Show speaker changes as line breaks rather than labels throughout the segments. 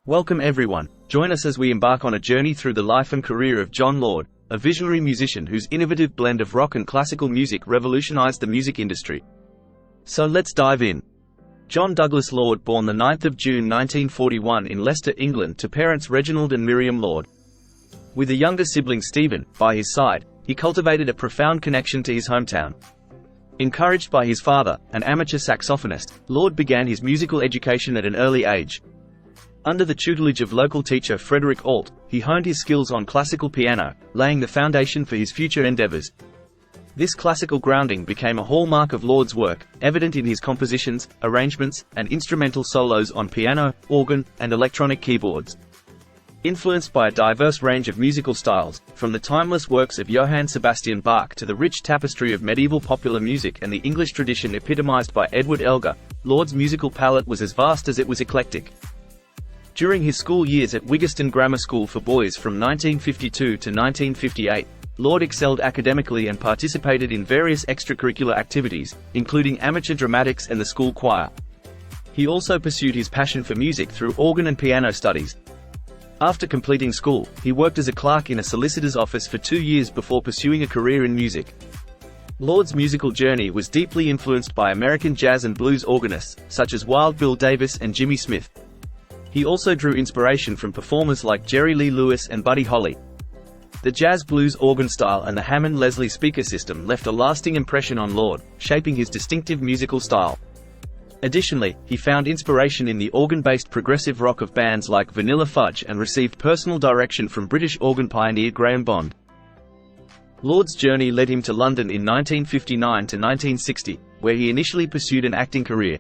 Welcome everyone, join us as we embark on a journey through the life and career of Jon Lord, a visionary musician whose innovative blend of rock and classical music revolutionized the music industry. So let's dive in. John Douglas Lord, born the 9th of June 1941 in Leicester, England, to parents Reginald and Miriam Lord. With a younger sibling Stephen by his side, he cultivated a profound connection to his hometown. Encouraged by his father, an amateur saxophonist, Lord began his musical education at an early age. Under the tutelage of local teacher Frederick Alt, he honed his skills on classical piano, laying the foundation for his future endeavors. This classical grounding became a hallmark of Lord's work, evident in his compositions, arrangements, and instrumental solos on piano, organ, and electronic keyboards. Influenced by a diverse range of musical styles, from the timeless works of Johann Sebastian Bach to the rich tapestry of medieval popular music and the English tradition epitomized by Edward Elgar, Lord's musical palette was as vast as it was eclectic. During his school years at Wigston Grammar School for Boys from 1952 to 1958, Lord excelled academically and participated in various extracurricular activities, including amateur dramatics and the school choir. He also pursued his passion for music through organ and piano studies. After completing school, he worked as a clerk in a solicitor's office for 2 years before pursuing a career in music. Lord's musical journey was deeply influenced by American jazz and blues organists, such as Wild Bill Davis and Jimmy Smith. He also drew inspiration from performers like Jerry Lee Lewis and Buddy Holly. The jazz-blues organ style and the Hammond-Leslie speaker system left a lasting impression on Lord, shaping his distinctive musical style. Additionally, he found inspiration in the organ-based progressive rock of bands like Vanilla Fudge and received personal direction from British organ pioneer Graham Bond. Lord's journey led him to London in 1959 to 1960, where he initially pursued an acting career.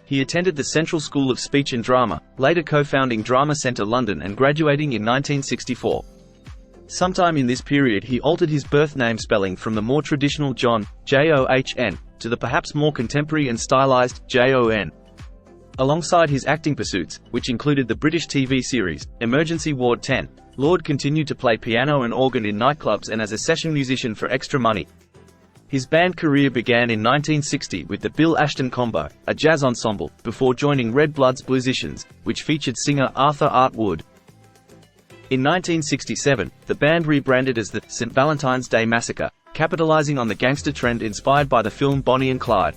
He attended the Central School of Speech and Drama, later co-founding Drama Centre London and graduating in 1964. Sometime in this period he altered his birth name spelling from the more traditional John, John, to the perhaps more contemporary and stylized Jon. Alongside his acting pursuits, which included the British TV series, Emergency Ward 10, Lord continued to play piano and organ in nightclubs and as a session musician for extra money. His band career began in 1960 with the Bill Ashton Combo, a jazz ensemble, before joining Red Blood's Bluesicians, which featured singer Arthur Art Wood. In 1967, the band rebranded as the St. Valentine's Day Massacre, capitalizing on the gangster trend inspired by the film Bonnie and Clyde.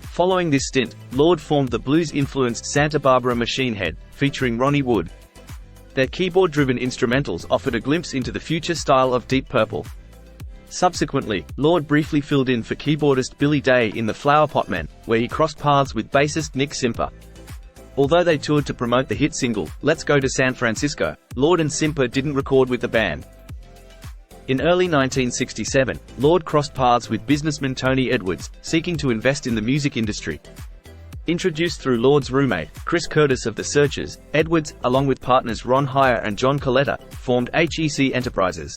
Following this stint, Lord formed the blues-influenced Santa Barbara Machine Head, featuring Ronnie Wood. Their keyboard-driven instrumentals offered a glimpse into the future style of Deep Purple. Subsequently, Lord briefly filled in for keyboardist Billy Day in the Flower Pot Men, where he crossed paths with bassist Nick Simper. Although they toured to promote the hit single, Let's Go to San Francisco, Lord and Simper didn't record with the band. In early 1967, Lord crossed paths with businessman Tony Edwards, seeking to invest in the music industry. Introduced through Lord's roommate, Chris Curtis of The Searchers, Edwards, along with partners Ron Hyre and John Coletta, formed HEC Enterprises.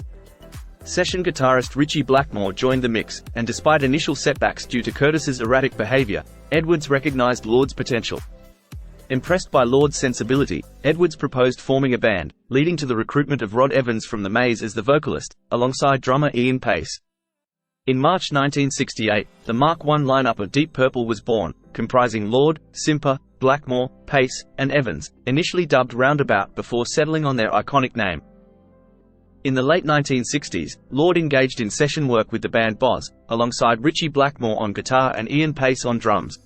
Session guitarist Ritchie Blackmore joined the mix, and despite initial setbacks due to Curtis's erratic behavior, Edwards recognized Lord's potential. Impressed by Lord's sensibility, Edwards proposed forming a band, leading to the recruitment of Rod Evans from The Maze as the vocalist, alongside drummer Ian Pace. In March 1968, the Mark I lineup of Deep Purple was born, comprising Lord, Simper, Blackmore, Pace, and Evans, initially dubbed Roundabout before settling on their iconic name. In the late 1960s, Lord engaged in session work with the band Boz, alongside Ritchie Blackmore on guitar and Ian Pace on drums.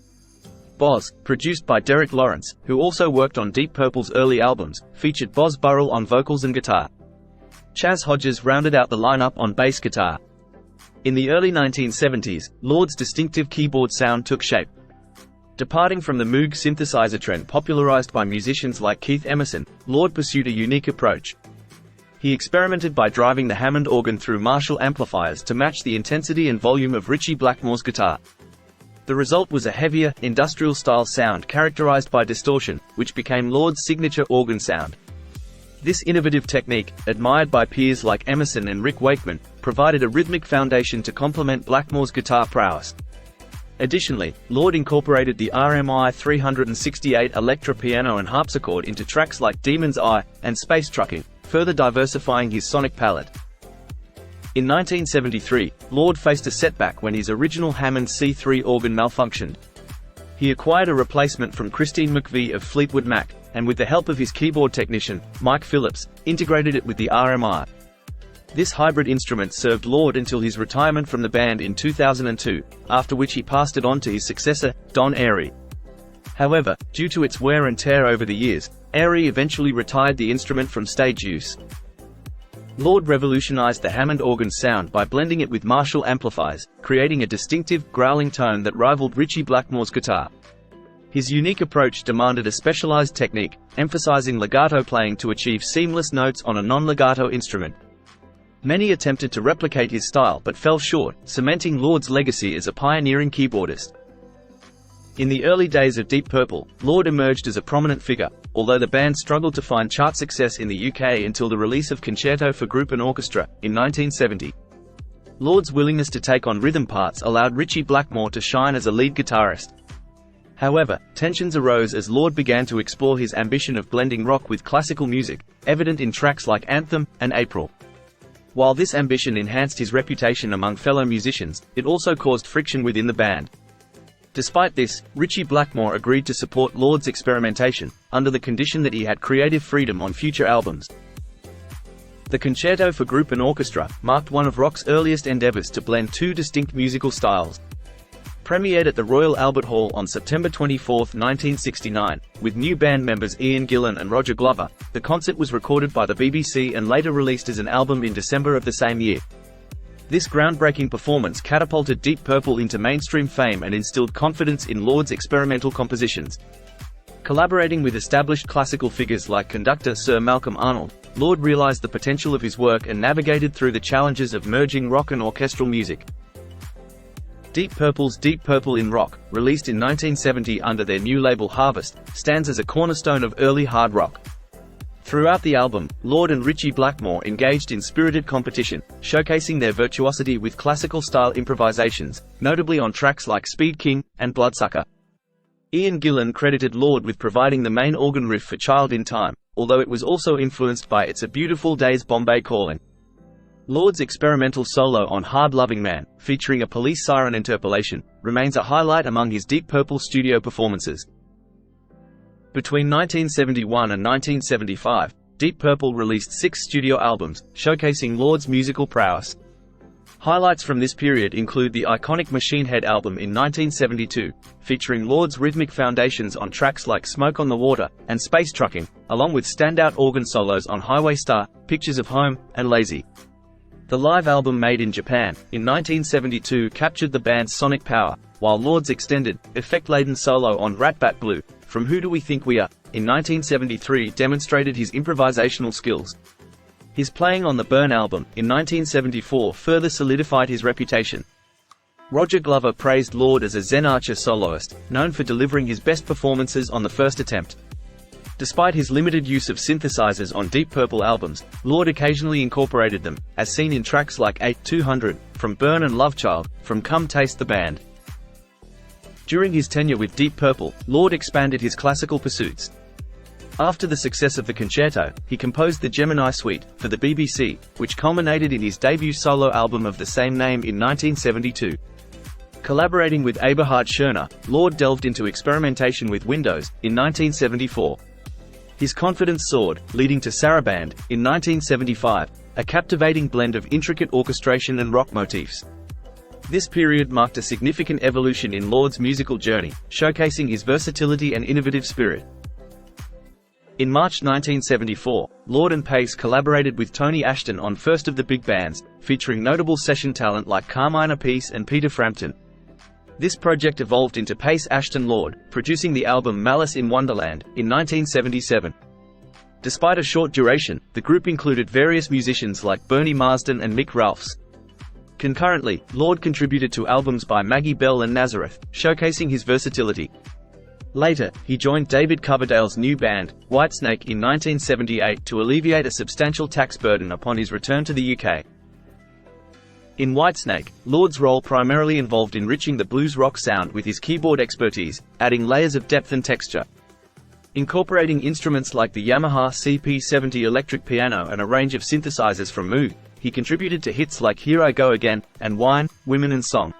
Boz, produced by Derek Lawrence, who also worked on Deep Purple's early albums, featured Boz Burrell on vocals and guitar. Chaz Hodges rounded out the lineup on bass guitar. In the early 1970s, Lord's distinctive keyboard sound took shape. Departing from the Moog synthesizer trend popularized by musicians like Keith Emerson, Lord pursued a unique approach. He experimented by driving the Hammond organ through Marshall amplifiers to match the intensity and volume of Ritchie Blackmore's guitar. The result was a heavier, industrial-style sound characterized by distortion, which became Lord's signature organ sound. This innovative technique, admired by peers like Emerson and Rick Wakeman, provided a rhythmic foundation to complement Blackmore's guitar prowess. Additionally, Lord incorporated the RMI 368 Electra piano and harpsichord into tracks like Demon's Eye and Space Trucking, further diversifying his sonic palette. In 1973, Lord faced a setback when his original Hammond C3 organ malfunctioned. He acquired a replacement from Christine McVie of Fleetwood Mac, and with the help of his keyboard technician, Mike Phillips, integrated it with the RMI. This hybrid instrument served Lord until his retirement from the band in 2002, after which he passed it on to his successor, Don Airey. However, due to its wear and tear over the years, Airey eventually retired the instrument from stage use. Lord revolutionized the Hammond organ sound by blending it with Marshall amplifiers, creating a distinctive, growling tone that rivaled Ritchie Blackmore's guitar. His unique approach demanded a specialized technique, emphasizing legato playing to achieve seamless notes on a non-legato instrument. Many attempted to replicate his style but fell short, cementing Lord's legacy as a pioneering keyboardist. In the early days of Deep Purple, Lord emerged as a prominent figure, although the band struggled to find chart success in the UK until the release of Concerto for Group and Orchestra, in 1970. Lord's willingness to take on rhythm parts allowed Ritchie Blackmore to shine as a lead guitarist. However, tensions arose as Lord began to explore his ambition of blending rock with classical music, evident in tracks like Anthem and April. While this ambition enhanced his reputation among fellow musicians, it also caused friction within the band. Despite this, Ritchie Blackmore agreed to support Lord's experimentation, under the condition that he had creative freedom on future albums. The Concerto for Group and Orchestra marked one of rock's earliest endeavors to blend two distinct musical styles. Premiered at the Royal Albert Hall on September 24, 1969, with new band members Ian Gillan and Roger Glover, the concert was recorded by the BBC and later released as an album in December of the same year. This groundbreaking performance catapulted Deep Purple into mainstream fame and instilled confidence in Lord's experimental compositions. Collaborating with established classical figures like conductor Sir Malcolm Arnold, Lord realized the potential of his work and navigated through the challenges of merging rock and orchestral music. Deep Purple's Deep Purple in Rock, released in 1970 under their new label Harvest, stands as a cornerstone of early hard rock. Throughout the album, Lord and Ritchie Blackmore engaged in spirited competition, showcasing their virtuosity with classical-style improvisations, notably on tracks like Speed King and Bloodsucker. Ian Gillan credited Lord with providing the main organ riff for Child in Time, although it was also influenced by It's a Beautiful Day's Bombay Calling. Lord's experimental solo on Hard Loving Man, featuring a police siren interpolation, remains a highlight among his Deep Purple studio performances. Between 1971 and 1975, Deep Purple released 6 studio albums, showcasing Lord's musical prowess. Highlights from this period include the iconic Machine Head album in 1972, featuring Lord's rhythmic foundations on tracks like Smoke on the Water and Space Trucking, along with standout organ solos on Highway Star, Pictures of Home, and Lazy. The live album Made in Japan, in 1972 captured the band's sonic power, while Lord's extended, effect-laden solo on Rat Bat Blue, From Who Do We Think We Are, in 1973 demonstrated his improvisational skills. His playing on the Burn album, in 1974 further solidified his reputation. Roger Glover praised Lord as a Zen Archer soloist, known for delivering his best performances on the first attempt. Despite his limited use of synthesizers on Deep Purple albums, Lord occasionally incorporated them, as seen in tracks like 8-200, from Burn and Lovechild, from Come Taste the Band. During his tenure with Deep Purple, Lord expanded his classical pursuits. After the success of the Concerto, he composed the Gemini Suite, for the BBC, which culminated in his debut solo album of the same name in 1972. Collaborating with Eberhard Schörner, Lord delved into experimentation with Windows, in 1974. His confidence soared, leading to Saraband, in 1975, a captivating blend of intricate orchestration and rock motifs. This period marked a significant evolution in Lord's musical journey, showcasing his versatility and innovative spirit. In March 1974, Lord and Pace collaborated with Tony Ashton on First of the Big Bands, featuring notable session talent like Carmine Appice and Peter Frampton. This project evolved into Pace-Ashton-Lord, producing the album Malice in Wonderland, in 1977. Despite a short duration, the group included various musicians like Bernie Marsden and Mick Ralphs. Concurrently, Lord contributed to albums by Maggie Bell and Nazareth, showcasing his versatility. Later, he joined David Coverdale's new band, Whitesnake, in 1978 to alleviate a substantial tax burden upon his return to the UK. In Whitesnake, Lord's role primarily involved enriching the blues rock sound with his keyboard expertise, adding layers of depth and texture. Incorporating instruments like the Yamaha CP70 electric piano and a range of synthesizers from Moog, he contributed to hits like Here I Go Again, and Wine, Women and Song.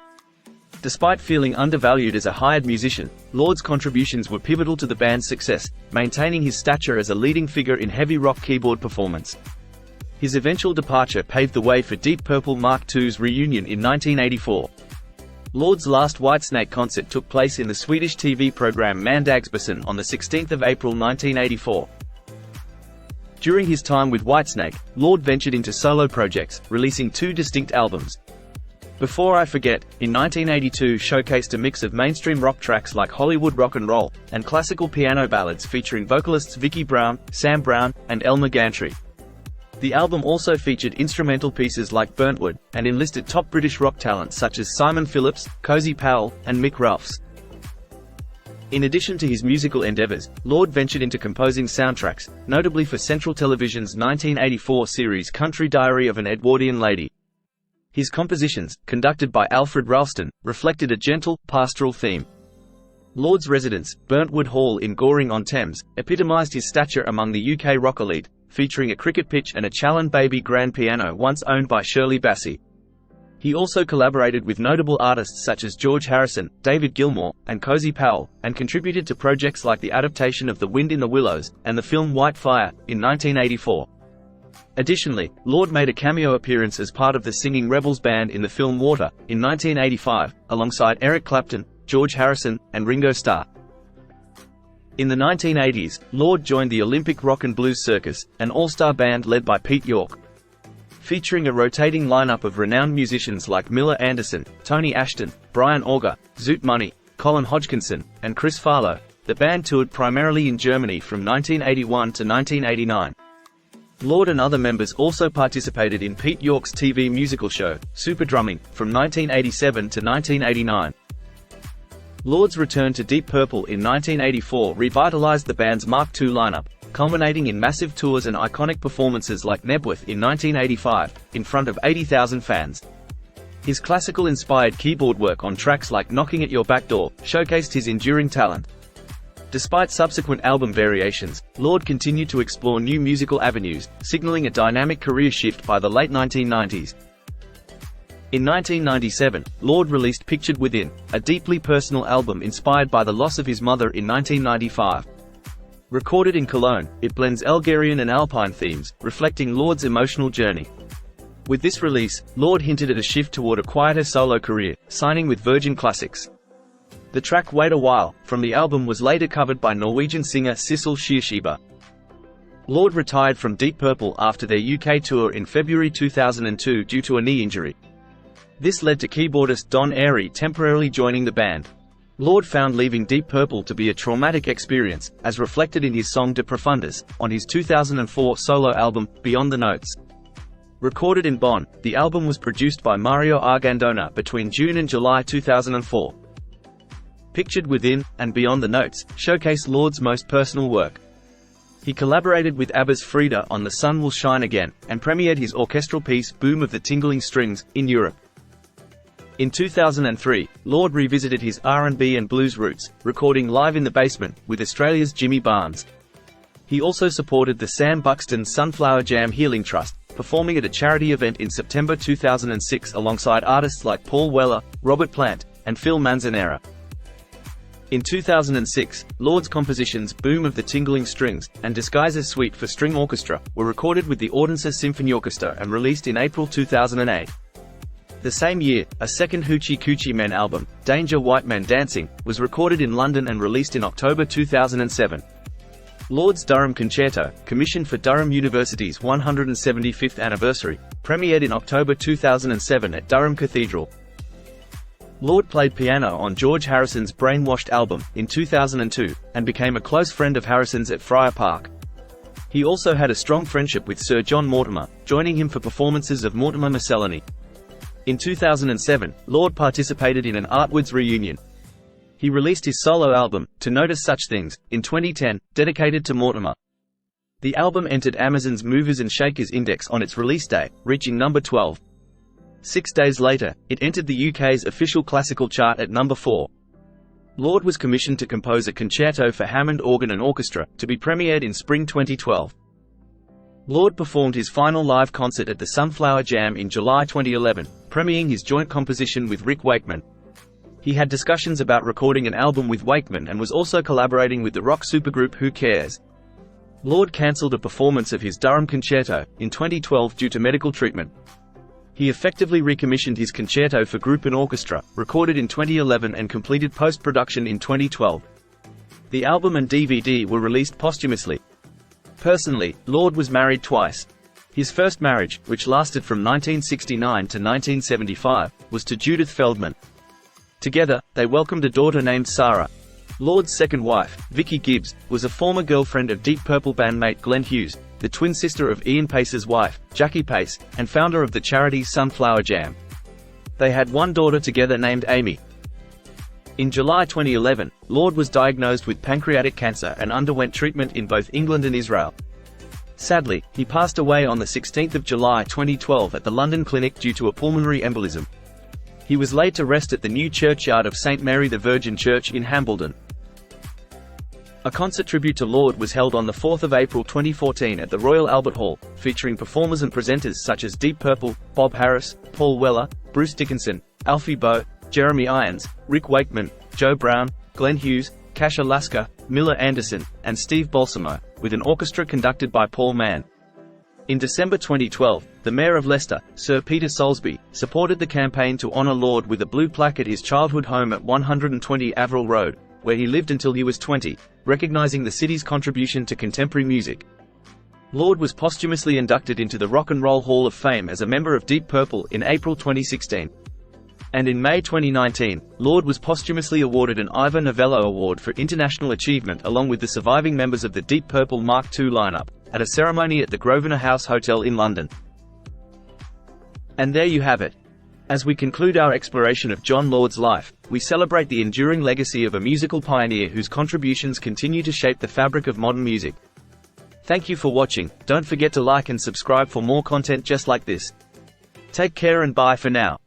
Despite feeling undervalued as a hired musician, Lord's contributions were pivotal to the band's success, maintaining his stature as a leading figure in heavy rock keyboard performance. His eventual departure paved the way for Deep Purple Mark II's reunion in 1984. Lord's last Whitesnake concert took place in the Swedish TV program Mandagsbussen on 16 April 1984. During his time with Whitesnake, Lord ventured into solo projects, releasing 2 distinct albums. Before I Forget, in 1982 showcased a mix of mainstream rock tracks like Hollywood Rock and Roll, and classical piano ballads featuring vocalists Vicki Brown, Sam Brown, and Elmer Gantry. The album also featured instrumental pieces like Burntwood, and enlisted top British rock talent such as Simon Phillips, Cozy Powell, and Mick Rolfes. In addition to his musical endeavours, Lord ventured into composing soundtracks, notably for Central Television's 1984 series Country Diary of an Edwardian Lady. His compositions, conducted by Alfred Ralston, reflected a gentle, pastoral theme. Lord's residence, Burntwood Hall in Goring-on-Thames, epitomised his stature among the UK rock elite, featuring a cricket pitch and a Challen Baby grand piano once owned by Shirley Bassey. He also collaborated with notable artists such as George Harrison, David Gilmour, and Cozy Powell, and contributed to projects like the adaptation of The Wind in the Willows, and the film White Fire, in 1984. Additionally, Lord made a cameo appearance as part of the Singing Rebels band in the film Water, in 1985, alongside Eric Clapton, George Harrison, and Ringo Starr. In the 1980s, Lord joined the Olympic Rock and Blues Circus, an all-star band led by Pete York. Featuring a rotating lineup of renowned musicians like Miller Anderson, Tony Ashton, Brian Auger, Zoot Money, Colin Hodgkinson, and Chris Farlow, the band toured primarily in Germany from 1981 to 1989. Lord and other members also participated in Pete York's TV musical show, Super Drumming, from 1987 to 1989. Lord's return to Deep Purple in 1984 revitalized the band's Mark II lineup, culminating in massive tours and iconic performances like Nebworth in 1985, in front of 80,000 fans. His classical-inspired keyboard work on tracks like Knocking at Your Back Door showcased his enduring talent. Despite subsequent album variations, Lord continued to explore new musical avenues, signaling a dynamic career shift by the late 1990s. In 1997, Lord released Pictured Within, a deeply personal album inspired by the loss of his mother in 1995. Recorded in Cologne, it blends Algerian and Alpine themes, reflecting Lord's emotional journey. With this release, Lord hinted at a shift toward a quieter solo career, signing with Virgin Classics. The track Wait a While, from the album was later covered by Norwegian singer Sissel Kyrkjebø. Lord retired from Deep Purple after their UK tour in February 2002 due to a knee injury. This led to keyboardist Don Airey temporarily joining the band. Lord found leaving Deep Purple to be a traumatic experience, as reflected in his song De Profundis, on his 2004 solo album, Beyond the Notes. Recorded in Bonn, the album was produced by Mario Argandona between June and July 2004. Pictured Within, and Beyond the Notes, showcase Lord's most personal work. He collaborated with ABBA's Frida on The Sun Will Shine Again, and premiered his orchestral piece Boom of the Tingling Strings, in Europe. In 2003, Lord revisited his R&B and blues roots, recording Live in the Basement, with Australia's Jimmy Barnes. He also supported the Sam Buxton Sunflower Jam Healing Trust, performing at a charity event in September 2006 alongside artists like Paul Weller, Robert Plant, and Phil Manzanera. In 2006, Lord's compositions Boom of the Tingling Strings, and Disguises Suite for String Orchestra, were recorded with the Odense Symfoniorkester and released in April 2008. The same year, a second Hoochie Coochie Men album, Danger White Men Dancing, was recorded in London and released in October 2007. Lord's Durham Concerto, commissioned for Durham University's 175th anniversary, premiered in October 2007 at Durham Cathedral. Lord played piano on George Harrison's Brainwashed album, in 2002, and became a close friend of Harrison's at Friar Park. He also had a strong friendship with Sir John Mortimer, joining him for performances of Mortimer Miscellany. In 2007, Lord participated in an Artwoods reunion. He released his solo album, To Notice Such Things, in 2010, dedicated to Mortimer. The album entered Amazon's Movers and Shakers Index on its release day, reaching number 12. 6 days later, it entered the UK's official classical chart at number 4. Lord was commissioned to compose a concerto for Hammond organ and orchestra, to be premiered in spring 2012. Lord performed his final live concert at the Sunflower Jam in July 2011, premiering his joint composition with Rick Wakeman. He had discussions about recording an album with Wakeman and was also collaborating with the rock supergroup Who Cares. Lord cancelled a performance of his Durham Concerto in 2012 due to medical treatment. He effectively recommissioned his concerto for group and orchestra, recorded in 2011 and completed post-production in 2012. The album and DVD were released posthumously. Personally, Lord was married twice. His first marriage, which lasted from 1969 to 1975, was to Judith Feldman. Together, they welcomed a daughter named Sarah. Lord's second wife, Vicky Gibbs, was a former girlfriend of Deep Purple bandmate Glenn Hughes, the twin sister of Ian Pace's wife, Jackie Pace, and founder of the charity Sunflower Jam. They had one daughter together named Amy. In July 2011, Lord was diagnosed with pancreatic cancer and underwent treatment in both England and Israel. Sadly, he passed away on the 16th of July 2012 at the London clinic due to a pulmonary embolism. He was laid to rest at the new churchyard of St. Mary the Virgin Church in Hambledon. A concert tribute to Lord was held on the 4th of April 2014 at the Royal Albert Hall, featuring performers and presenters such as Deep Purple, Bob Harris, Paul Weller, Bruce Dickinson, Alfie Boe, Jeremy Irons, Rick Wakeman, Joe Brown, Glenn Hughes, Cash Alaska, Miller Anderson, and Steve Balsamo, with an orchestra conducted by Paul Mann. In December 2012, the Mayor of Leicester, Sir Peter Soulsby, supported the campaign to honour Lord with a blue plaque at his childhood home at 120 Averil Road, where he lived until he was 20, recognising the city's contribution to contemporary music. Lord was posthumously inducted into the Rock and Roll Hall of Fame as a member of Deep Purple in April 2016. And in May 2019, Lord was posthumously awarded an Ivor Novello Award for International Achievement along with the surviving members of the Deep Purple Mark II lineup, at a ceremony at the Grosvenor House Hotel in London. And there you have it. As we conclude our exploration of Jon Lord's life, we celebrate the enduring legacy of a musical pioneer whose contributions continue to shape the fabric of modern music. Thank you for watching. Don't forget to like and subscribe for more content just like this. Take care and bye for now.